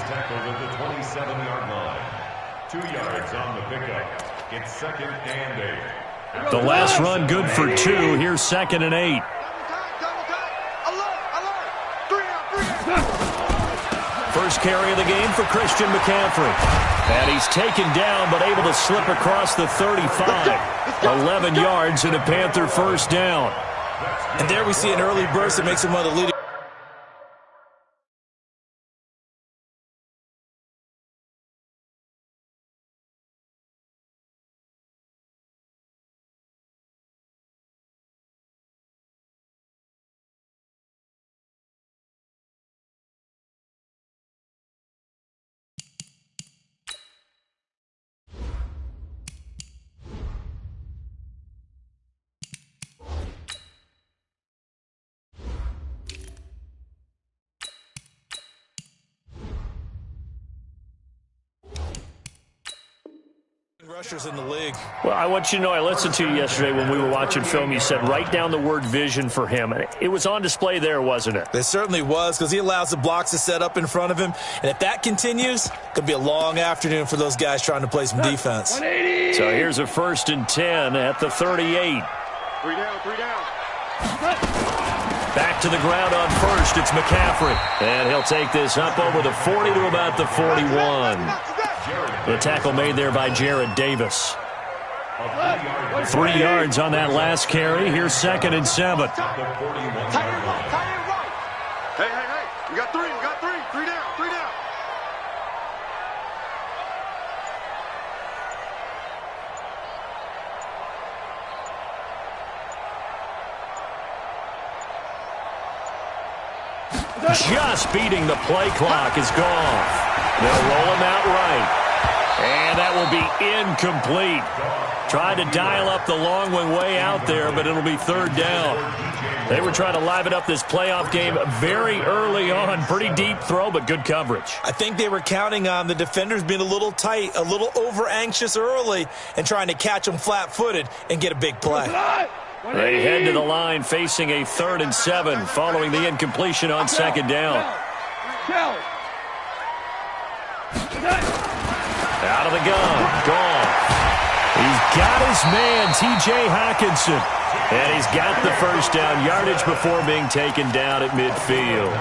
tackled at the 27-yard line. 2 yards on the pickup. It's 2nd and 8. The last run good for 2. Here's 2nd and 8. First carry of the game for Christian McCaffrey. And he's taken down but able to slip across the 35. 11 yards and a Panther first down. And there we see an early burst that makes him one of the leading. Rushers in the league. Well, I want you to know I listened to you yesterday when we were watching film. You said write down the word vision for him. It was on display there, wasn't it? It certainly was, because he allows the blocks to set up in front of him. And if that continues, it could be a long afternoon for those guys trying to play some defense. So here's a 1st and 10 at the 38. 3 down, 3 down. Back to the ground on first. It's McCaffrey. And he'll take this up over the 40 to about the 41. The tackle made there by Jared Davis. 3 yards on that last carry. Here's 2nd and 7. Hey, we got 3, 3 down, 3 down. Just beating the play clock is gone. They'll roll him out right. And that will be incomplete. Tried to dial up the long one way out there, but it'll be 3rd down. They were trying to liven up this playoff game very early on. Pretty deep throw, but good coverage. I think they were counting on the defenders being a little tight, a little over-anxious early, and trying to catch them flat-footed and get a big play. They head to the line facing a 3rd and 7 following the incompletion on 2nd down. Out of the gun. Gone. He's got his man, T.J. Hawkinson. And he's got the first down yardage before being taken down at midfield.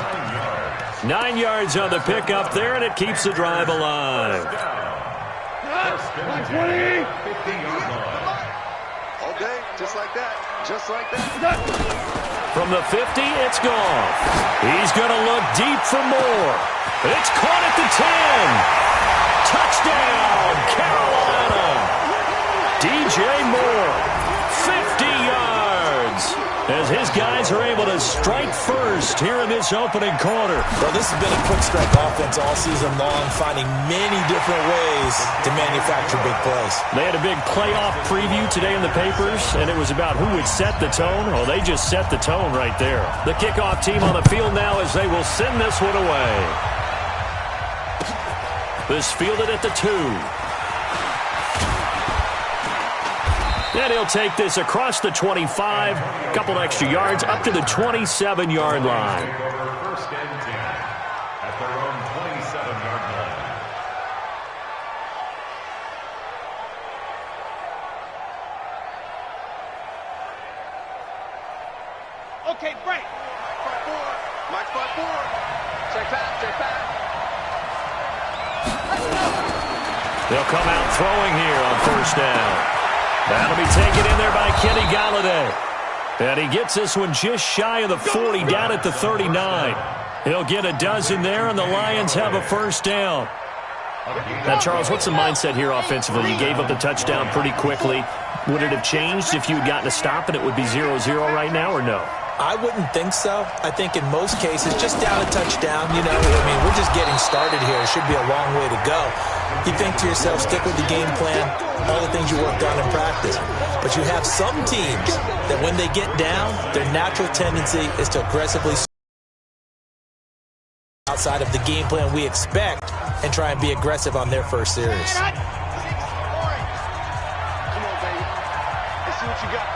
9 yards on the pickup there, and it keeps the drive alive. All day, just like that. Just like that. From the 50, it's gone. He's going to look deep for more. It's caught at the 10. Touchdown, Carolina. DJ Moore, 50 yards. As his guys are able to strike first here in this opening quarter. Well, this has been a quick strike offense all season long, finding many different ways to manufacture big plays. They had a big playoff preview today in the papers, and it was about who would set the tone. Oh, they just set the tone right there. The kickoff team on the field now as they will send this one away. This fielded at the 2. And he'll take this across the 25, a couple extra yards, up to the 27-yard line. First and 10 at their own 27-yard line. Okay, break. 5-4. Mike's 5-4. Check back, check back. They'll come out throwing here on first down. That'll be taken in there by Kenny Galladay. And he gets this one just shy of the 40, down at the 39. He'll get a dozen there, and the Lions have a first down. Now, Charles, what's the mindset here offensively? You gave up the touchdown pretty quickly. Would it have changed if you had gotten a stop and it would be 0-0 right now, or no? I wouldn't think so. I think in most cases, just down a touchdown, you know, I mean, we're just getting started here. It should be a long way to go. You think to yourself, stick with the game plan, all the things you worked on in practice. But you have some teams that when they get down, their natural tendency is to aggressively outside of the game plan we expect and try and be aggressive on their first series. Come on, baby. Let's see what you got.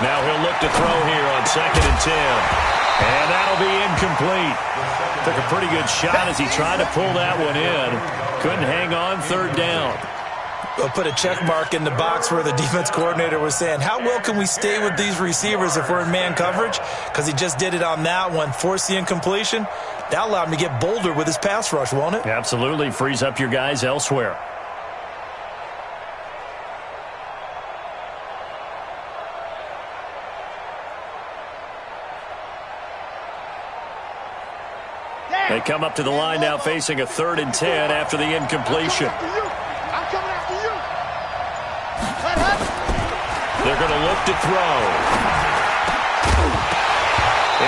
Now he'll look to throw here on 2nd and 10. And that'll be incomplete. Took a pretty good shot as he tried to pull that one in. Couldn't hang on, 3rd down. We'll put a check mark in the box where the defense coordinator was saying, how well can we stay with these receivers if we're in man coverage? Because he just did it on that one, forced the incompletion. That allowed him to get bolder with his pass rush, won't it? Absolutely. Frees up your guys elsewhere. They come up to the line now facing a 3rd and 10 after the incompletion. I'm coming after you. They're going to look to throw.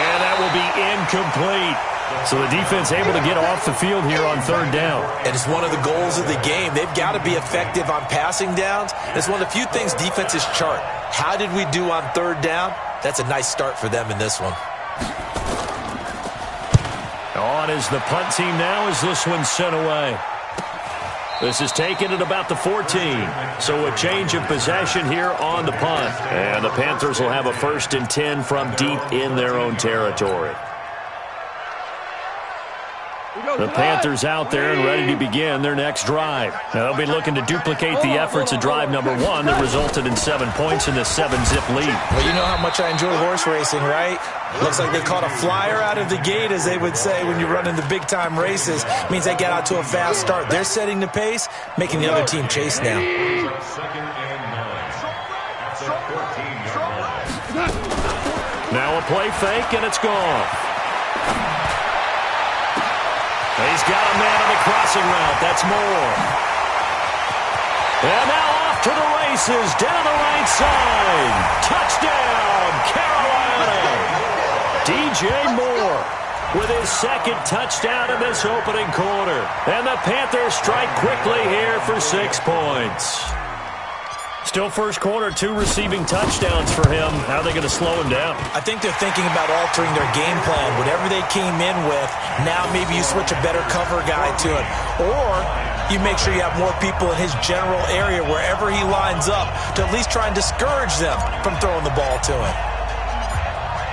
And that will be incomplete. So the defense able to get off the field here on 3rd down. And it's one of the goals of the game. They've got to be effective on passing downs. It's one of the few things defenses chart. How did we do on 3rd down? That's a nice start for them in this one. On is the punt team now as this one's sent away. This is taken at about the 14. So a change of possession here on the punt. And the Panthers will have a 1st and 10 from deep in their own territory. The Panthers out there and ready to begin their next drive. Now they'll be looking to duplicate the efforts of drive number 1 that resulted in 7 points in this 7-zip lead. Well, you know how much I enjoy horse racing, right? Looks like they caught a flyer out of the gate, as they would say when you run in the big-time races. Means they get out to a fast start. They're setting the pace, making the other team chase now. 2nd and 9 at the 14-yard line. Now a play fake, and it's gone. He's got a man on the crossing route. That's Moore. And now off to the races down the right side. Touchdown, Carolina. DJ Moore with his 2nd touchdown in this opening quarter. And the Panthers strike quickly here for 6 points. Still first quarter, 2 receiving touchdowns for him. How are they going to slow him down? I think they're thinking about altering their game plan. Whatever they came in with, now maybe you switch a better cover guy to it. Or you make sure you have more people in his general area wherever he lines up to at least try and discourage them from throwing the ball to him.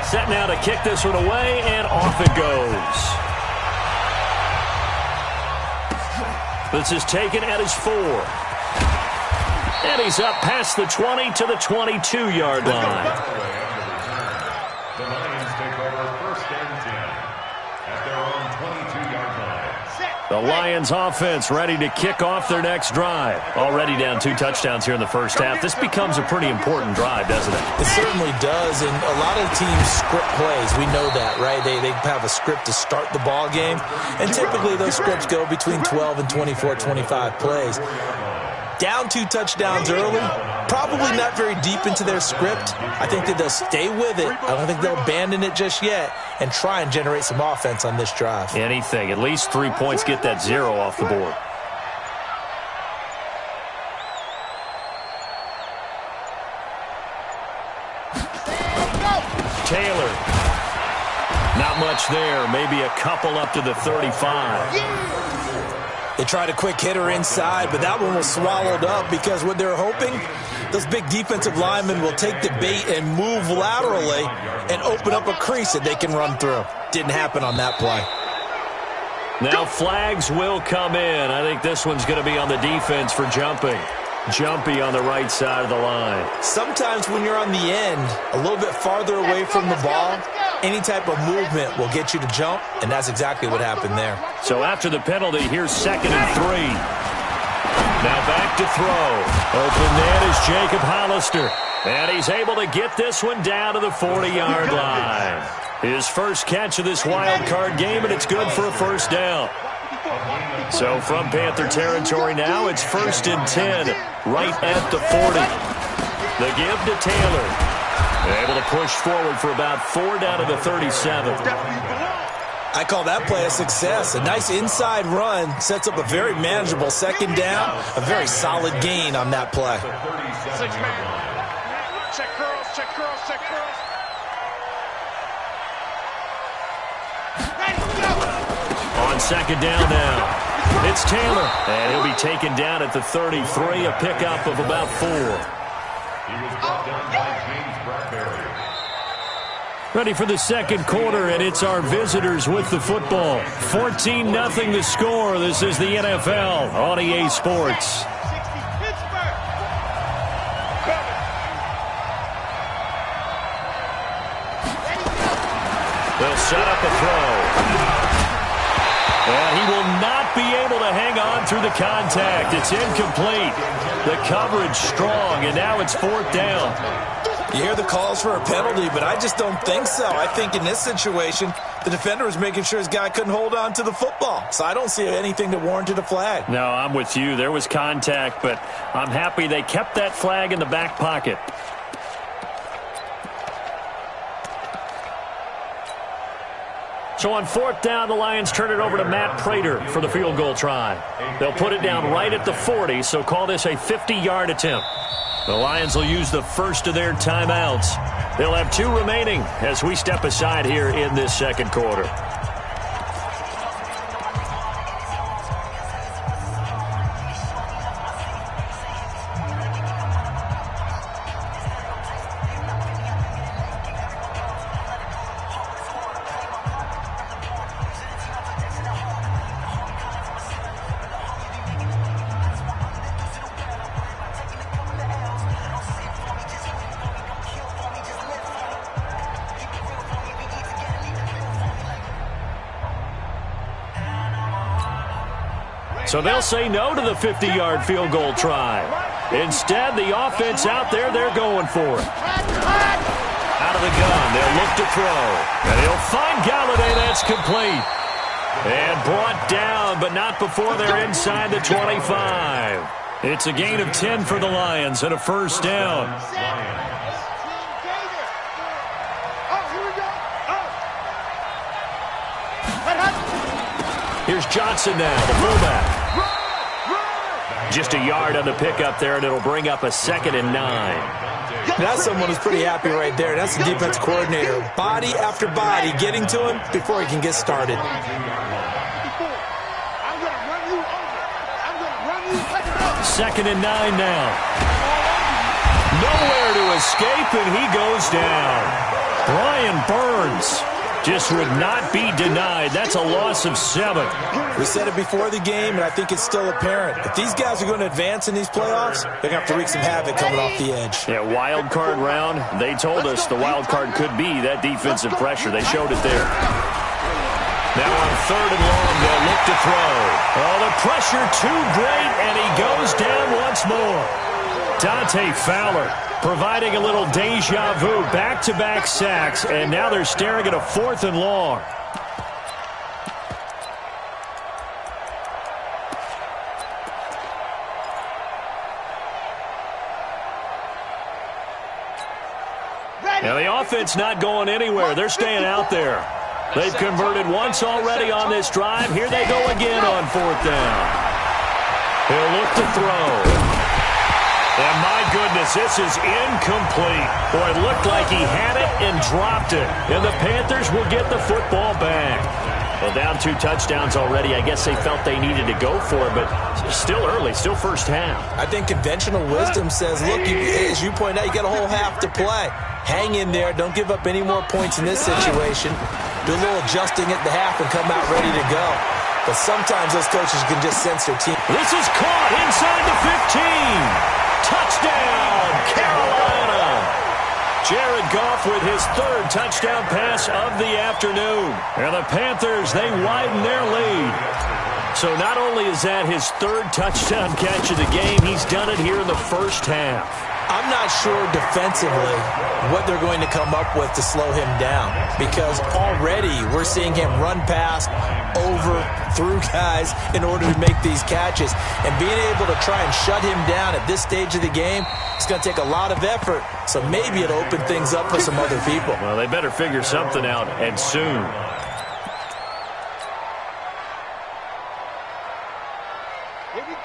Set now to kick this one away, and off it goes. This is taken at his 4. And he's up past the 20 to the 22-yard line. The Lions take over 1st and 10 at their own 22-yard line. The Lions offense ready to kick off their next drive. Already down 2 touchdowns here in the first half. This becomes a pretty important drive, doesn't it? It certainly does, and a lot of teams script plays. We know that, right? They have a script to start the ball game, and typically those scripts go between 12 and 24, 25 plays. Down 2 touchdowns early, probably not very deep into their script. I think that they'll stay with it. I don't think they'll abandon it just yet and try and generate some offense on this drive. Anything. At least 3 points, get that 0 off the board. Taylor. Not much there. Maybe a couple up to the 35. They tried a quick hitter inside, but that one was swallowed up because what they're hoping, those big defensive linemen will take the bait and move laterally and open up a crease that they can run through. Didn't happen on that play. Now flags will come in. I think this one's going to be on the defense for jumping. Jumpy on the right side of the line. Sometimes when you're on the end, a little bit farther away from the ball, any type of movement will get you to jump, and that's exactly what happened there. So after the penalty, here's 2nd and 3. Now back to throw. Open man is Jacob Hollister. And he's able to get this one down to the 40-yard line. His first catch of this wild card game, and it's good for a 1st down. So from Panther territory now, it's 1st and 10, right at the 40. The give to Taylor. Able to push forward for about 4 down to the 37. I call that play a success. A nice inside run sets up a very manageable 2nd down, a very solid gain on that play. 6 man. Check curls, check curls, check curls. On 2nd down now. It's Taylor, and he'll be taken down at the 33, a pickup of about 4. He was brought down by James Bradbury. Ready for the second quarter, and it's our visitors with the football. 14-0 the score. This is the NFL on EA Sports. They'll set up a throw. And he will not be able to hang on through the contact. It's incomplete. The coverage strong, and now it's fourth down. You hear the calls for a penalty, but I just don't think so. I think in this situation, the defender was making sure his guy couldn't hold on to the football. So I don't see anything that warranted a flag. No, I'm with you. There was contact, but I'm happy they kept that flag in the back pocket. So on fourth down, the Lions turn it over to Matt Prater for the field goal try. They'll put it down right at the 40, so call this a 50-yard attempt. The Lions will use the first of their timeouts. They'll have 2 remaining as we step aside here in this second quarter. So they'll say no to the 50-yard field goal try. Instead, the offense out there, they're going for it. Out of the gun, they'll look to throw. And he'll find Galladay. That's complete. And brought down, but not before they're inside the 25. It's a gain of 10 for the Lions and a first down. Here's Johnson now, the fullback. Just a yard on the pickup there, and it'll bring up a 2nd and 9. That's someone who's pretty happy right there. That's the defense coordinator. Body after body getting to him before he can get started. 2nd and 9 now. Nowhere to escape, and he goes down. Brian Burns just would not be denied. That's a loss of 7. We said it before the game, and I think it's still apparent. If these guys are going to advance in these playoffs, they're going to have to wreak some havoc coming off the edge. Yeah, wild card round. They told us the wild card could be that defensive pressure. They showed it there. Now on 3rd and long, they'll look to throw. Oh, the pressure too great, and he goes down once more. Dante Fowler providing a little deja vu, back-to-back sacks, and now they're staring at a 4th and long. Now the offense not going anywhere. They're staying out there. They've converted once already on this drive. Here they go again on 4th down. He'll look to throw. And my goodness, this is incomplete. Boy, it looked like he had it and dropped it. And the Panthers will get the football back. Well, down 2 touchdowns already. I guess they felt they needed to go for it, but still early, still first half. I think conventional wisdom says, look, as you point out, you got a whole half to play. Hang in there. Don't give up any more points in this situation. Do a little adjusting at the half and come out ready to go. But sometimes those coaches can just sense their team. This is caught inside the 15. Touchdown, Carolina. Jared Goff with his 3rd touchdown pass of the afternoon. And the Panthers, they widen their lead. So not only is that his 3rd touchdown catch of the game, he's done it here in the first half. I'm not sure defensively what they're going to come up with to slow him down, because already we're seeing him run past, over, through guys in order to make these catches. And being able to try and shut him down at this stage of the game, it's going to take a lot of effort. So maybe it'll open things up for some other people. Well, they better figure something out, and soon.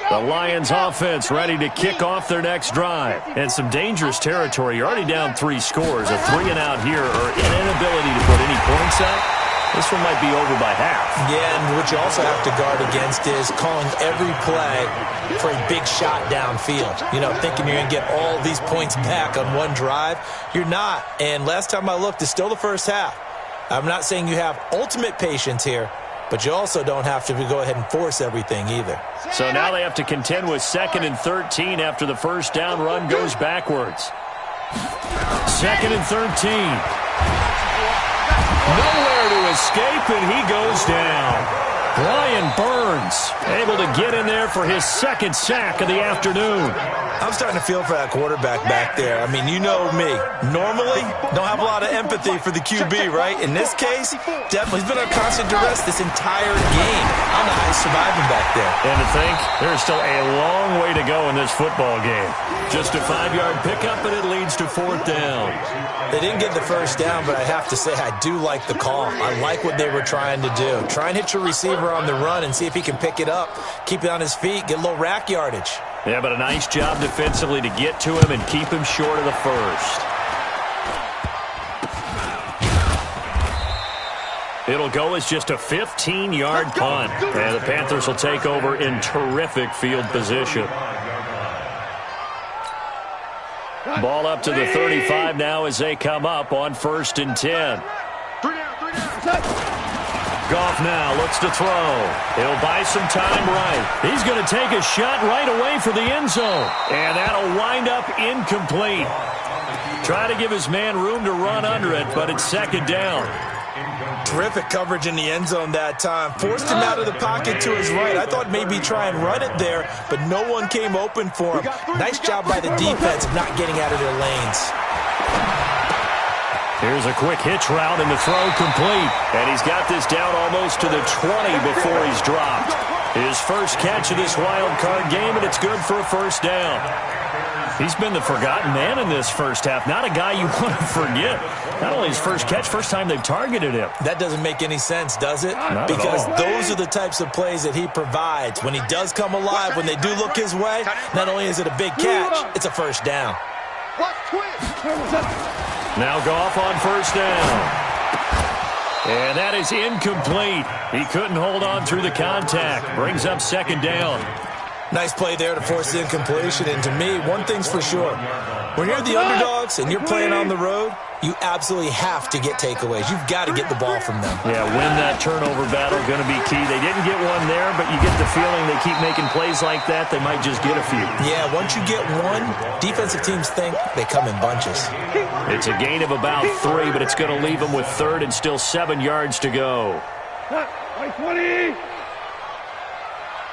The Lions offense ready to kick off their next drive. And some dangerous territory. You're already down 3 scores. A 3-and-out here, or an inability to put any points up. This one might be over by half. Yeah, and what you also have to guard against is calling every play for a big shot downfield. You know, thinking you're going to get all these points back on one drive. You're not. And last time I looked, it's still the first half. I'm not saying you have ultimate patience here, but you also don't have to go ahead and force everything either. So now they have to contend with 2nd and 13 after the first down run goes backwards. 2nd and 13. Nowhere to escape, and he goes down. Brian Burns able to get in there for his 2nd sack of the afternoon. I'm starting to feel for that quarterback back there. I mean, you know me. Normally, don't have a lot of empathy for the QB, right? In this case, definitely he's been under constant duress this entire game. I don't know how he's surviving back there. And to think, there's still a long way to go in this football game. Just a 5-yard pickup, and it leads to 4th down. They didn't get the first down, but I have to say I do like the call. I like what they were trying to do. Try and hit your receiver on the run and see if he can pick it up, keep it on his feet, get a little rack yardage. Yeah, but a nice job defensively to get to him and keep him short of the first. It'll go as just a 15-yard punt. And the Panthers will take over in terrific field position. Ball up to the 35 now as they come up on 1st and 10. Goff now looks to throw. He'll buy some time right. He's going to take a shot right away for the end zone. And that'll wind up incomplete. Try to give his man room to run under it, but it's 2nd down. Terrific coverage in the end zone that time. Forced him out of the pocket to his right. I thought maybe try and run it there, but no one came open for him. Nice job by the defense of not getting out of their lanes. Here's a quick hitch route and the throw complete. And he's got this down almost to the 20 before he's dropped. His first catch of this wild card game, and it's good for a 1st down. He's been the forgotten man in this first half. Not a guy you want to forget. Not only his first catch, first time they've targeted him. That doesn't make any sense, does it? Not because at all. Those are the types of plays that he provides. When he does come alive, when they do look his way, not only is it a big catch, it's a 1st down. Now Goff on 1st down. And that is incomplete. He couldn't hold on through the contact. Brings up 2nd down. Nice play there to force the incompletion. And to me, one thing's for sure. When you're the underdogs and you're playing on the road, you absolutely have to get takeaways. You've got to get the ball from them. Yeah, win that turnover battle, going to be key. They didn't get one there, but you get the feeling they keep making plays like that, they might just get a few. Yeah, once you get one, defensive teams think they come in bunches. It's a gain of about 3, but it's going to leave them with 3rd and still 7 yards to go. 20.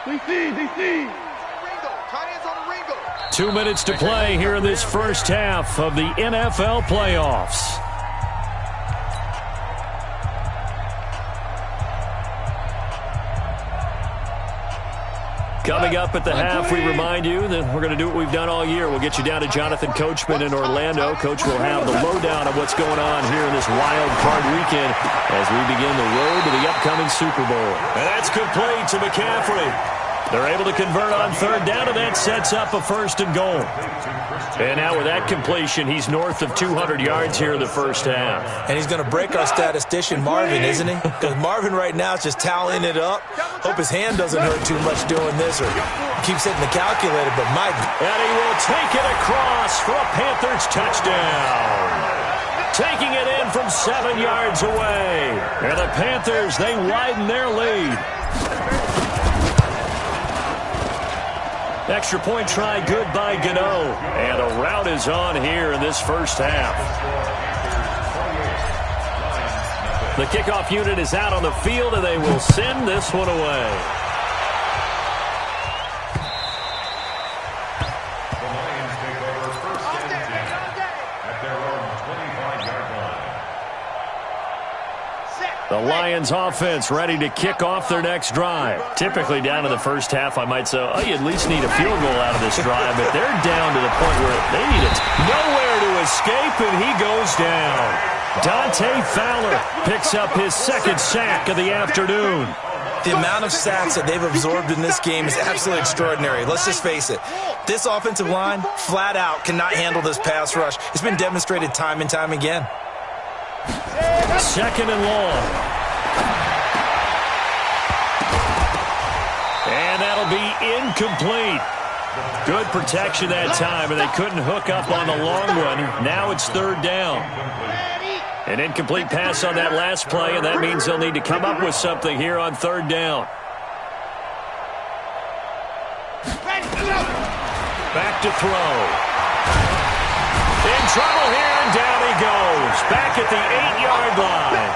DC. 2 minutes to play here in this first half of the NFL playoffs. Coming up at the half, we remind you that we're going to do what we've done all year. We'll get you down to Jonathan Coachman in Orlando. Coach will have the lowdown of what's going on here in this wild card weekend as we begin the road to the upcoming Super Bowl. And that's complete to McCaffrey. They're able to convert on 3rd down, and that sets up a 1st and goal. And now with that completion, he's north of 200 yards here in the first half. And he's going to break our statistician, Marvin, isn't he? Because Marvin right now is just tallying it up. Hope his hand doesn't hurt too much doing this or keeps hitting the calculator, but Mike. And he will take it across for a Panthers touchdown. Taking it in from 7 yards away. And the Panthers, they widen their lead. Extra point try good by Gano. And a rout is on here in this first half. The kickoff unit is out on the field, and they will send this one away. The Lions take over 1st and 10 at their own 25-yard line. The Lions offense ready to kick off their next drive. Typically down in the first half, I might say, oh, you at least need a field goal out of this drive, but they're down to the point where they need it. Nowhere to escape, and he goes down. Dante Fowler picks up his 2nd sack of the afternoon. The amount of sacks that they've absorbed in this game is absolutely extraordinary. Let's just face it. This offensive line, flat out, cannot handle this pass rush. It's been demonstrated time and time again. 2nd and long. And that'll be incomplete. Good protection that time, and they couldn't hook up on the long one. Now it's third down. An incomplete pass on that last play, and that means they'll need to come up with something here on third down. Back to throw. In trouble here, and down he goes. Back at the 8-yard line.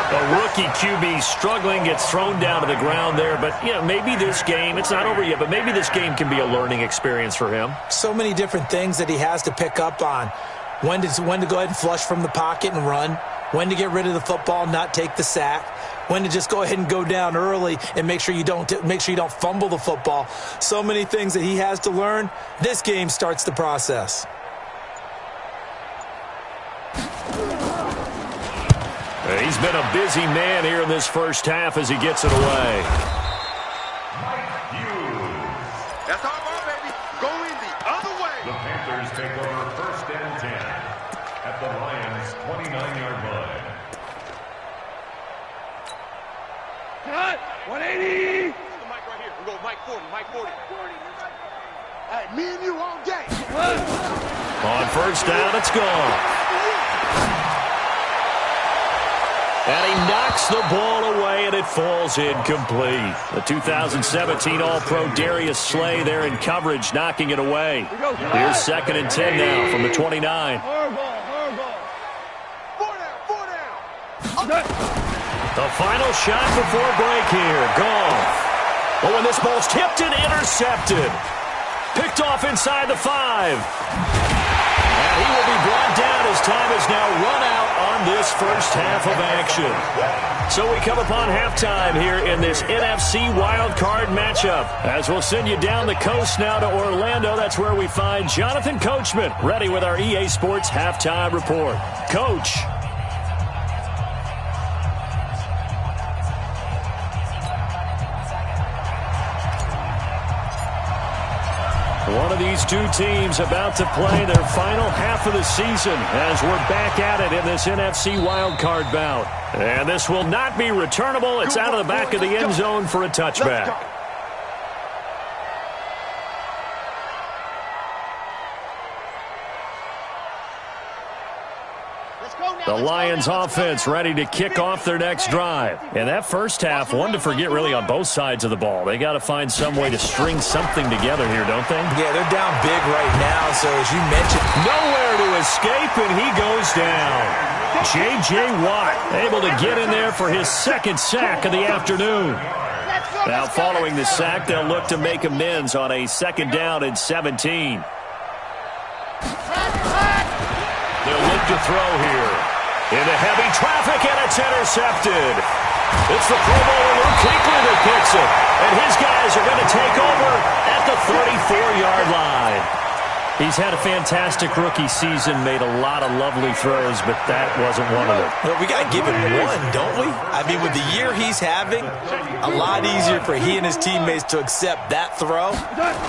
A rookie QB struggling, gets thrown down to the ground there. But, you know, maybe this game, it's not over yet, but maybe this game can be a learning experience for him. So many different things that he has to pick up on. When to go ahead and flush from the pocket and run. When to get rid of the football, not take the sack. When to just go ahead and go down early and make sure you don't fumble the football. So many things that he has to learn. This game starts the process. He's been a busy man here in this first half as he gets it away. That's our ball, baby. Going the other way. The Panthers take over first and 10 at the Lions' 29-yard line. Cut. 180. The mic right here. We go Mike 40. Mike 40. Hey, me and you all day. On first down, it's gone. And he knocks the ball away, and it falls incomplete. The 2017 All-Pro Darius Slay there in coverage, knocking it away. Here's second and 10 now from the 29. The final shot before break here. Gone. Oh, and this ball's tipped and intercepted. Picked off inside the 5. And he will be brought down as time is now run out on this first half of action. So we come upon halftime here in this NFC wildcard matchup. As we'll send you down the coast now to Orlando, that's where we find Jonathan Coachman, ready with our EA Sports halftime report. Coach. One of these two teams about to play their final half of the season as we're back at it in this NFC wildcard bout. And this will not be returnable. It's out of the back of the end zone for a touchback. The Lions offense ready to kick off their next drive. And that first half, one to forget really on both sides of the ball. They got to find some way to string something together here, don't they? Yeah, they're down big right now, so as you mentioned, nowhere to escape, and he goes down. J.J. Watt able to get in there for his second sack of the afternoon. Now following the sack, they'll look to make amends on a second down and 17. They'll look to throw here. Into heavy traffic, and it's intercepted. It's the Pro Bowler Luke Kuechly that picks it. And his guys are going to take over at the 34-yard line. He's had a fantastic rookie season, made a lot of lovely throws, but that wasn't one of them. Well, we got to give him one, don't we? I mean, with the year he's having, a lot easier for he and his teammates to accept that throw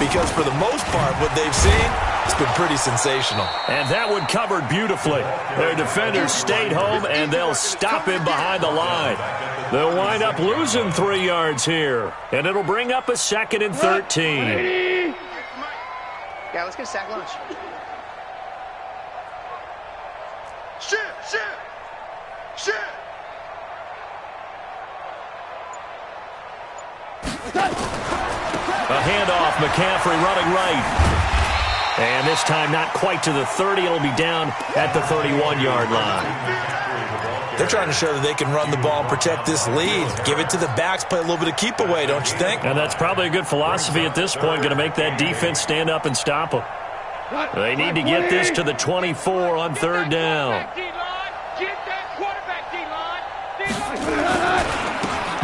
because for the most part, what they've seen, it's been pretty sensational. And that one covered beautifully. Their defenders stayed home, and they'll stop him behind the line. They'll wind up losing 3 yards here, and it'll bring up a second and 13. Yeah, let's get a sack lunch. Shit! A handoff, McCaffrey running right. And this time not quite to the 30. It'll be down at the 31-yard line. They're trying to show that they can run the ball and protect this lead. Give it to the backs, play a little bit of keep away, don't you think? And that's probably a good philosophy at this point, going to make that defense stand up and stop them. They need to get this to the 24 on third down.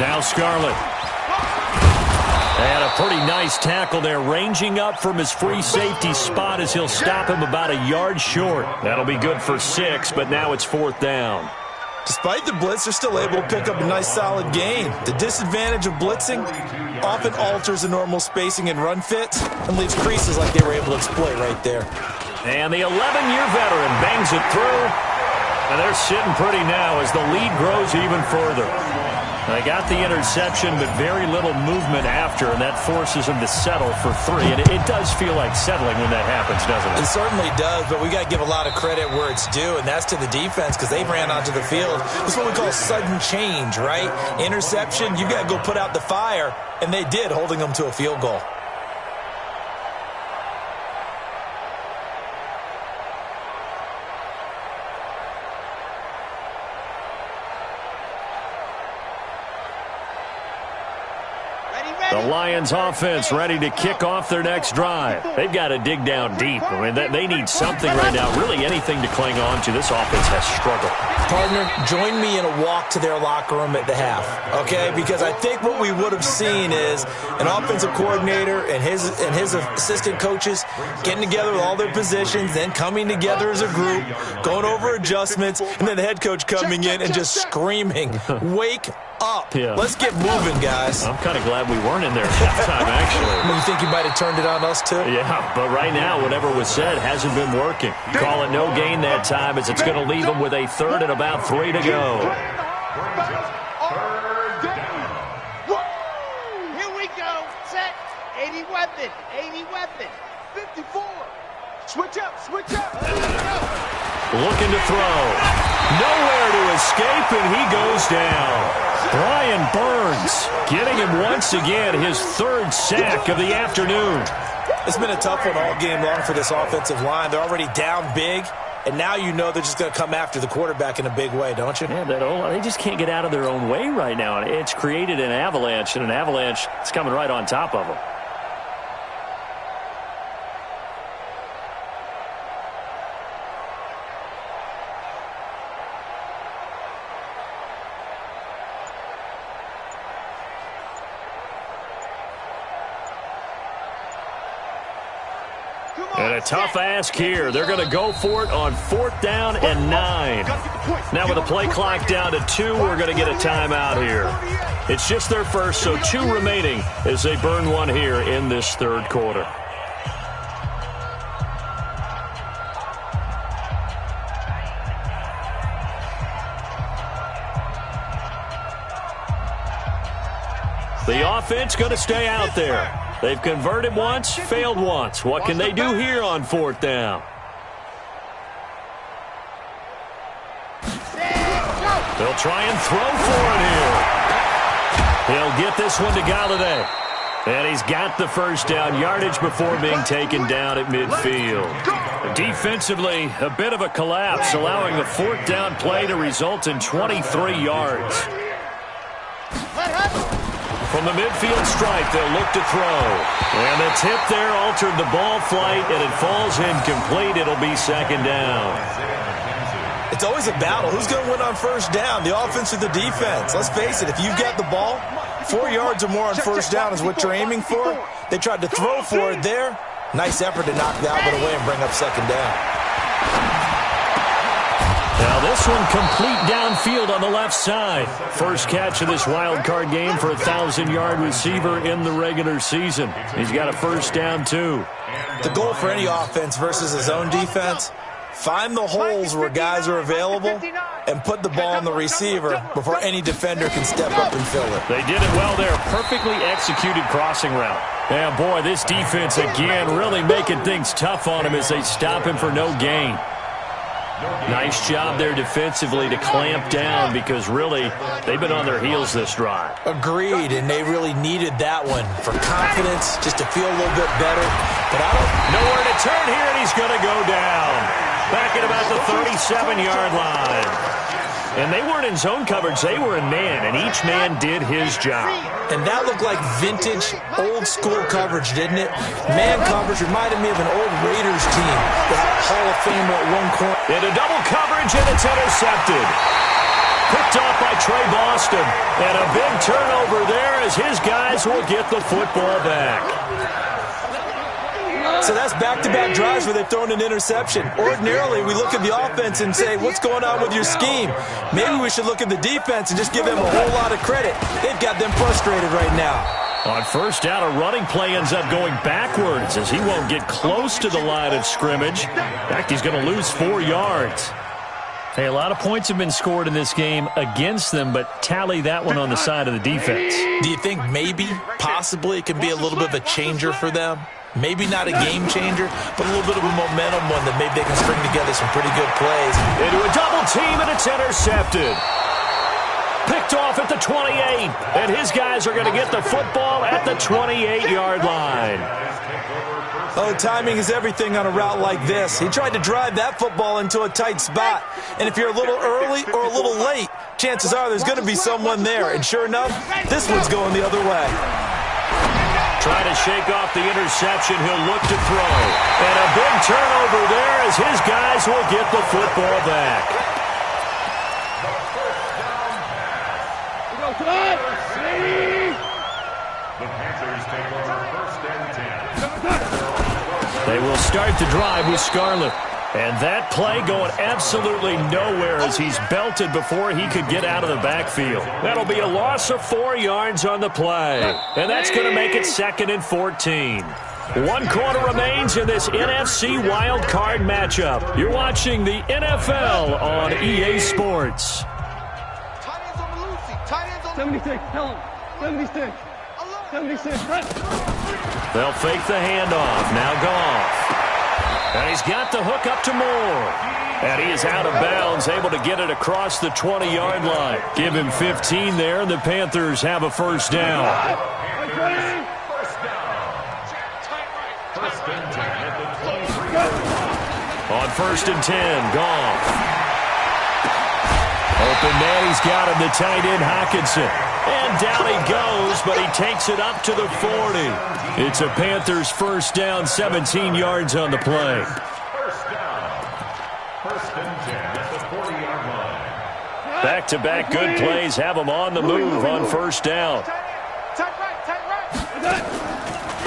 Now Scarlett. And a pretty nice tackle there, ranging up from his free safety spot as he'll stop him about a yard short. That'll be good for 6, but now it's fourth down. Despite the blitz, they're still able to pick up a nice solid gain. The disadvantage of blitzing often alters the normal spacing and run fits and leaves creases like they were able to exploit right there. And the 11-year veteran bangs it through. And they're sitting pretty now as the lead grows even further. They got the interception, but very little movement after, and that forces them to settle for 3. And it does feel like settling when that happens, doesn't it? It certainly does, but we got to give a lot of credit where it's due, and that's to the defense because they ran onto the field. This is what we call sudden change, right? Interception, you got to go put out the fire, and they did, holding them to a field goal. The Lions offense ready to kick off their next drive. They've got to dig down deep. I mean, they need something right now, really anything to cling on to. This offense has struggled. Partner, join me in a walk to their locker room at the half, okay? Because I think what we would have seen is an offensive coordinator and his assistant coaches getting together with all their positions, then coming together as a group, going over adjustments, and then the head coach coming in and just screaming, wake up. Yeah. Let's get moving, guys. I'm kind of glad we weren't in there at halftime, actually. You think you might have turned it on us, too? Yeah, but right now, whatever was said hasn't been working. Call it no gain that time as it's going to leave them with a 3rd and about 3 to go. Here we go. Set. 80 weapon. 80 weapon. 54. Switch up. Switch up. Looking to throw. Nowhere to escape, and he goes down. Brian Burns getting him once again his 3rd sack of the afternoon. It's been a tough one all game long for this offensive line. They're already down big, and now you know they're just going to come after the quarterback in a big way, don't you? Yeah, they just can't get out of their own way right now. And it's created an avalanche, and an avalanche is coming right on top of them. And a tough ask here. They're going to go for it on 4th down and 9. Now with the play clock down to 2, we're going to get a timeout here. It's just their first, so 2 remaining as they burn one here in this 3rd quarter. The offense going to stay out there. They've converted once, failed once. What can they do here on 4th down? They'll try and throw for it here. He'll get this one to Galladay. And he's got the 1st down yardage before being taken down at midfield. Defensively, a bit of a collapse, allowing the 4th down play to result in 23 yards. From the midfield stripe, they'll look to throw. And the tip there altered the ball flight, and it falls incomplete. It'll be 2nd down. It's always a battle. Who's going to win on 1st down, the offense or the defense? Let's face it, if you've got the ball, 4 yards or more on 1st down is what you're aiming for. They tried to throw for it there. Nice effort to knock that one away and bring up 2nd down. Now this one complete downfield on the left side. First catch of this wild card game for a 1,000-yard receiver in the regular season. He's got a 1st down, too. The goal for any offense versus his own defense, find the holes where guys are available and put the ball on the receiver before any defender can step up and fill it. They did it well there. Perfectly executed crossing route. And boy, this defense again really making things tough on him as they stop him for no gain. Nice job there defensively to clamp down because really they've been on their heels this drive. Agreed, and they really needed that one for confidence, just to feel a little bit better. But nowhere to turn here, and he's going to go down. Back at about the 37-yard line. And they weren't in zone coverage, they were in man, and each man did his job. And that looked like vintage, old-school coverage, didn't it? Man coverage reminded me of an old Raiders team. The Hall of Famer at one corner. Into double coverage, and it's intercepted. Picked off by Trey Boston. And a big turnover there as his guys will get the football back. So that's back-to-back drives where they've thrown an interception. Ordinarily, we look at the offense and say, what's going on with your scheme? Maybe we should look at the defense and just give them a whole lot of credit. They've got them frustrated right now. On 1st down, a running play ends up going backwards as he won't get close to the line of scrimmage. In fact, he's going to lose 4 yards. Hey, a lot of points have been scored in this game against them, but tally that one on the side of the defense. Do you think maybe, possibly, it can be a little bit of a changer for them? Maybe not a game changer, but a little bit of a momentum one that maybe they can string together some pretty good plays. Into a double team, and it's intercepted. Picked off at the 28, and his guys are going to get the football at the 28-yard line. Oh, timing is everything on a route like this. He tried to drive that football into a tight spot. And if you're a little early or a little late, chances are there's going to be someone there. And sure enough, this one's going the other way. Trying to shake off the interception. He'll look to throw. And a big turnover there as his guys will get the football back. The Panthers take over first and 10. They will start the drive with Scarlett. And that play going absolutely nowhere as he's belted before he could get out of the backfield. That'll be a loss of 4 yards on the play. And that's going to make it 2nd and 14. 1 quarter remains in this NFC Wild Card matchup. You're watching the NFL on EA Sports. 76, tell him. 76. 76. They'll fake the handoff. Now Goff. And he's got the hook up to Moore. And he is out of bounds, able to get it across the 20-yard line. Give him 15 there, and the Panthers have a first down. First and 10 at the 23. On 1st and 10, Goff. Open man, he's got him, the tight end, Hockenson. And down he goes, but he takes it up to the 40. It's a Panthers first down, 17 yards on the play. First down. First and 10 at the 40-yard line. Back-to-back good plays have them on the move on first down.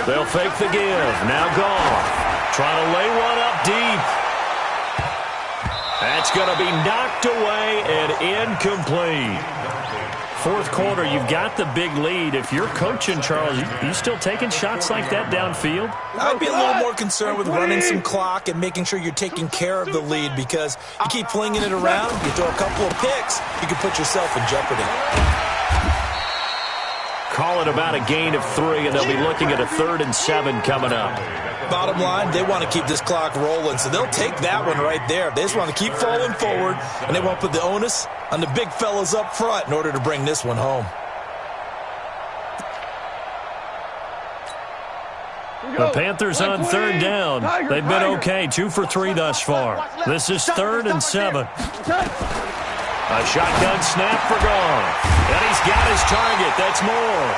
They'll fake the give. Now Goff. Trying to lay one up deep. That's going to be knocked away and incomplete. 4th quarter, you've got the big lead. If you're coaching, Charles, you still taking shots like that downfield? I'd be a little more concerned with running some clock and making sure you're taking care of the lead, because you keep flinging it around, you throw a couple of picks, you can put yourself in jeopardy. Call it about a gain of 3, and they'll be looking at a 3rd and 7 coming up. Bottom line, they want to keep this clock rolling, so they'll take that one right there. They just want to keep falling forward, and they want to put the onus on the big fellas up front in order to bring this one home. The Panthers on 3rd down. They've been okay, 2 for 3 thus far. This is 3rd and 7. A shotgun snap for Goff. And he's got his target. That's Moore.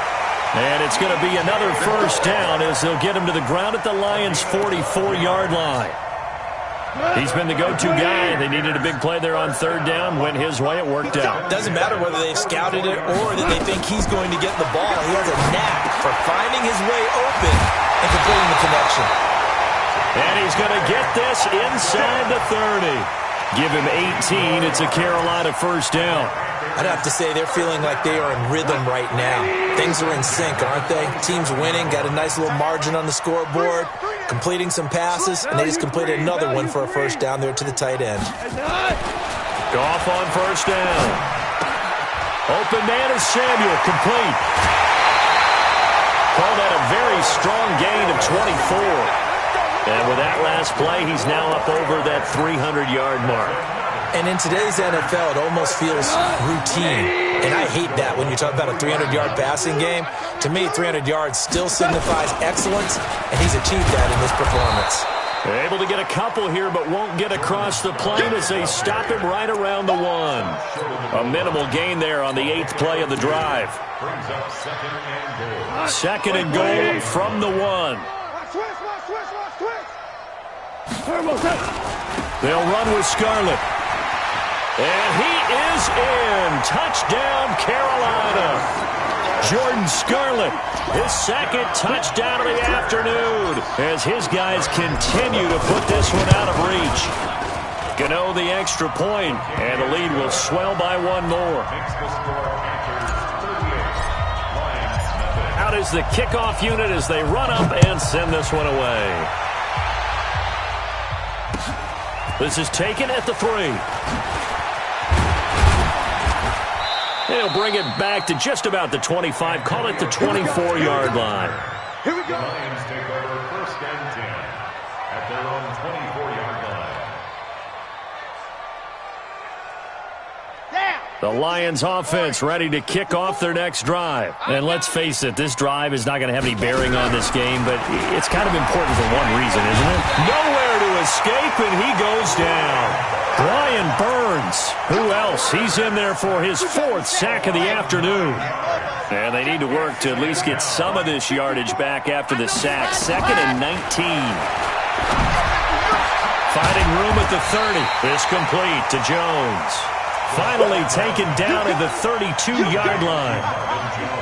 And it's going to be another first down as they'll get him to the ground at the Lions' 44-yard line. He's been the go-to guy. They needed a big play there on 3rd down. Went his way. It worked out. Doesn't matter whether they've scouted it or that they think he's going to get the ball. He has a knack for finding his way open and completing the connection. And he's going to get this inside the 30. Give him 18. It's a Carolina first down. I'd have to say they're feeling like they are in rhythm right now. Things are in sync, aren't they? Team's winning, got a nice little margin on the scoreboard, completing some passes, and they just completed another one for a first down there to the tight end. Goff on first down. Open man is Samuel, complete. Call that a very strong gain of 24. And with that last play, he's now up over that 300-yard mark. And in today's NFL, it almost feels routine. And I hate that when you talk about a 300-yard passing game. To me, 300 yards still signifies excellence, and he's achieved that in this performance. Able to get a couple here, but won't get across the plane as they stop him right around the 1. A minimal gain there on the 8th play of the drive. Brings up 2nd and goal. 2nd and goal from the 1. They'll run with Scarlett. And he is in. Touchdown, Carolina. Jordan Scarlett, his 2nd touchdown of the afternoon as his guys continue to put this one out of reach. Gano the extra point, and the lead will swell by 1 more. Out is the kickoff unit as they run up and send this one away. This is taken at the 3. They'll bring it back to just about the 25. Call it the 24-yard line. Here we go. The Lions take over 1st and 10 at their own 24-yard line. The Lions offense ready to kick off their next drive. And let's face it, this drive is not going to have any bearing on this game, but it's kind of important for one reason, isn't it? Nowhere to escape, and he goes down. Brian Burns. Who else? He's in there for his 4th sack of the afternoon. And they need to work to at least get some of this yardage back after the sack. 2nd and 19. Finding room at the 30. This complete to Jones. Finally taken down at the 32-yard line.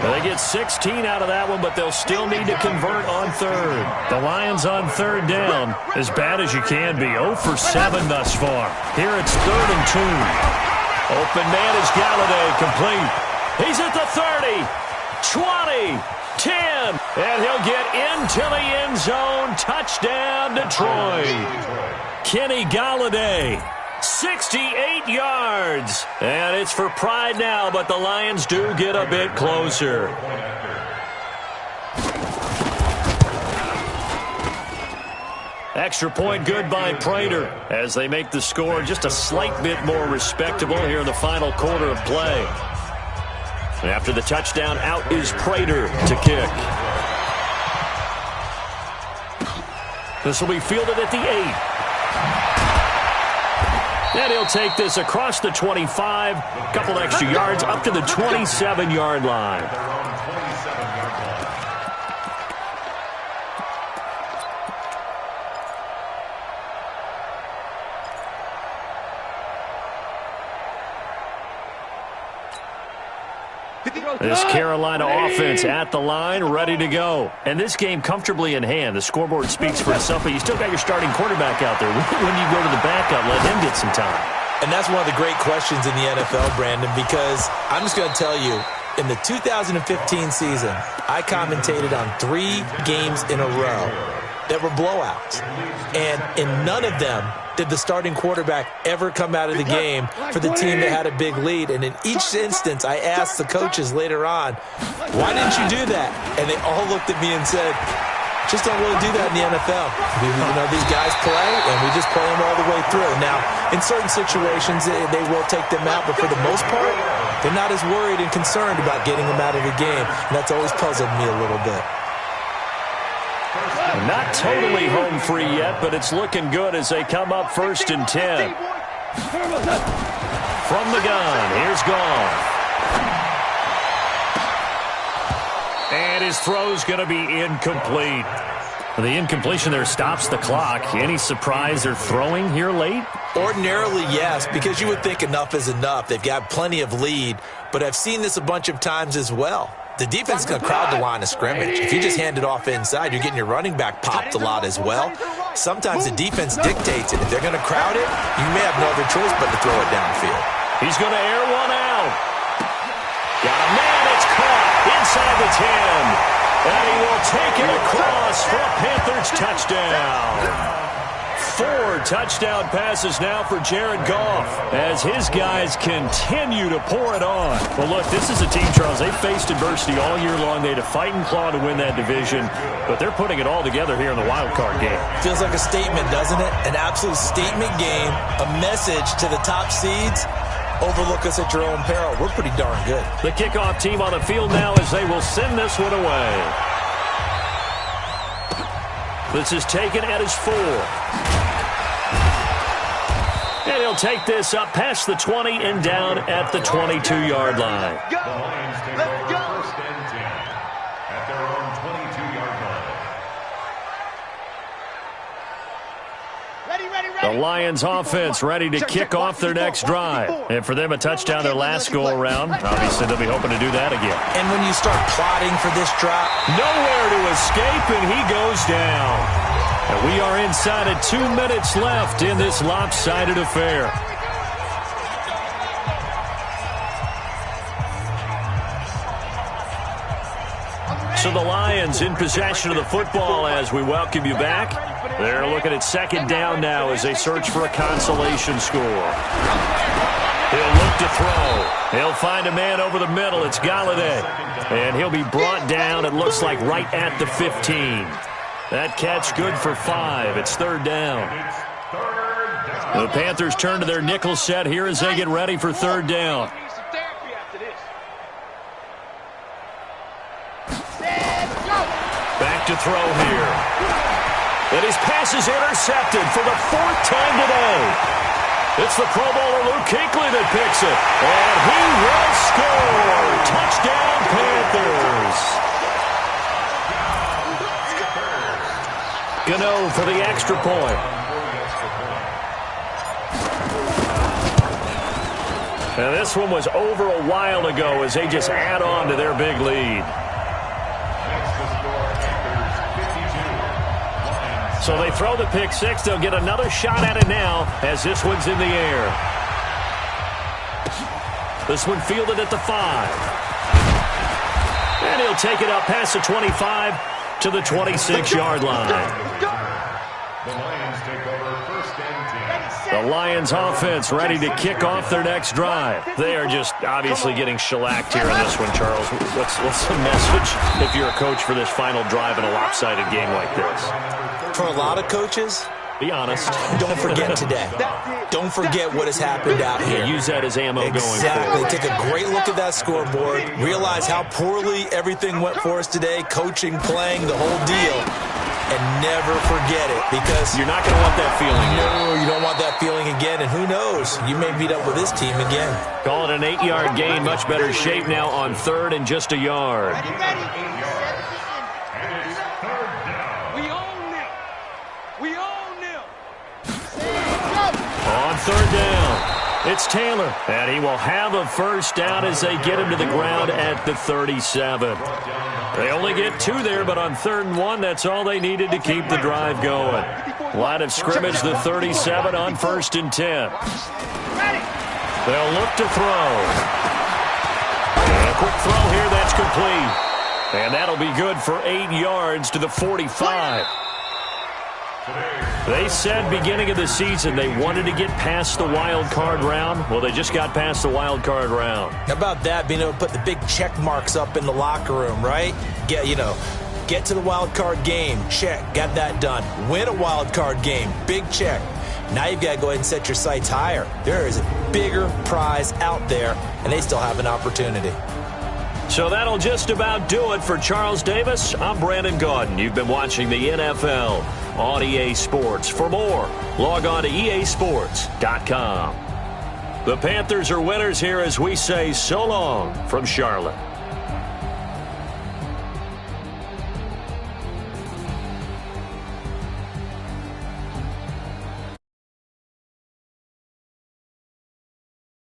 They get 16 out of that one, but they'll still need to convert on 3rd. The Lions on 3rd down, as bad as you can be. 0 for 7 thus far. Here it's 3rd and 2. Open man is Galladay, complete. He's at the 30, 20, 10, and he'll get into the end zone. Touchdown, Detroit. Kenny Galladay. 68 yards. And it's for pride now, but the Lions do get a bit closer. Extra point good by Prater as they make the score just a slight bit more respectable here in the final quarter of play. And after the touchdown, out is Prater to kick. This will be fielded at the 8. And he'll take this across the 25, a couple extra yards up to the 27-yard line. This Carolina offense at the line, ready to go. And this game comfortably in hand. The scoreboard speaks for itself, but you still got your starting quarterback out there. When you go to the backup, let him get some time. And that's one of the great questions in the NFL, Brandon, because I'm just going to tell you, in the 2015 season, I commentated on 3 games in a row that were blowouts. And in none of them did the starting quarterback ever come out of the game for the team that had a big lead. And in each instance, I asked the coaches later on, why didn't you do that? And they all looked at me and said, just don't really do that in the NFL. These guys play, and we just play them all the way through. Now, in certain situations, they will take them out, but for the most part, they're not as worried and concerned about getting them out of the game. And that's always puzzled me a little bit. Not totally home free yet, but it's looking good as they come up 1st and 10. From the gun, here's Goff. And his throw's going to be incomplete. The incompletion there stops the clock. Any surprise they're throwing here late? Ordinarily, yes, because you would think enough is enough. They've got plenty of lead, but I've seen this a bunch of times as well. The defense is going to crowd the line of scrimmage. If you just hand it off inside, you're getting your running back popped a lot as well. Sometimes the defense dictates it. If they're going to crowd it, you may have no other choice but to throw it downfield. He's going to air one out. Got a man. It's caught inside the 10. And he will take it across for a Panthers touchdown. 4 touchdown passes now for Jared Goff as his guys continue to pour it on. Well, look, this is a team, Charles, they faced adversity all year long. They had to fight and claw to win that division, but they're putting it all together here in the wild card game. Feels like a statement, doesn't it? An absolute statement game, a message to the top seeds. Overlook us at your own peril. We're pretty darn good. The kickoff team on the field now as they will send this one away. This is taken at his 4. And he'll take this up past the 20 and down at the 22-yard line. The Lions take over 1st and 10 at their own 22-yard line. The Lions offense ready to kick off their next drive. And for them, a touchdown their last go-around. Obviously, they'll be hoping to do that again. And when you start plotting for this drop, nowhere to escape, and he goes down. And we are inside of 2 minutes left in this lopsided affair. So the Lions in possession of the football as we welcome you back. They're looking at 2nd down now as they search for a consolation score. He'll look to throw. He'll find a man over the middle. It's Galladay. And he'll be brought down, it looks like, right at the 15. That catch good for 5. It's third down. The Panthers turn to their nickel set here as they get ready for third down. Back to throw here. And his pass is intercepted for the 4th time today. It's the Pro Bowler Luke Kuechly that picks it. And he will score. Touchdown, Panthers. Gano for the extra point. And this one was over a while ago as they just add on to their big lead. So they throw the pick six. They'll get another shot at it now as this one's in the air. This one fielded at the 5. And he'll take it up past the 25 to the 26-yard line. The Lions take over first and 10. The Lions offense ready to kick off their next drive. They are just obviously getting shellacked here in this one, Charles. What's the message if you're a coach for this final drive in a lopsided game like this? For a lot of coaches, be honest. Don't forget today. Don't forget what has happened out here. Use that as ammo going forward. Exactly. Take a great look at that scoreboard. Realize how poorly everything went for us today. Coaching, playing, the whole deal. And never forget it, because you're not going to want that feeling. No, you don't want that feeling again. And who knows? You may meet up with this team again. Call it an 8-yard gain. Much better shape now on third and just a yard. Ready. We own them. On third down, it's Taylor. And he will have a first down as they get him to the ground at the 37. They only get 2 there, but on 3rd and 1, that's all they needed to keep the drive going. Line of scrimmage, the 37 on 1st and 10. They'll look to throw. And a quick throw here, that's complete. And that'll be good for 8 yards to the 45. They said beginning of the season they wanted to get past the wild card round. Well, they just got past the wild card round. How about that, being able to put the big check marks up in the locker room, right? Get to the wild card game, check, got that done. Win a wild card game, big check. Now you've got to go ahead and set your sights higher. There is a bigger prize out there, and they still have an opportunity. So that'll just about do it for Charles Davis. I'm Brandon Gaudin. You've been watching the NFL on EA Sports. For more, log on to easports.com. The Panthers are winners here as we say so long from Charlotte.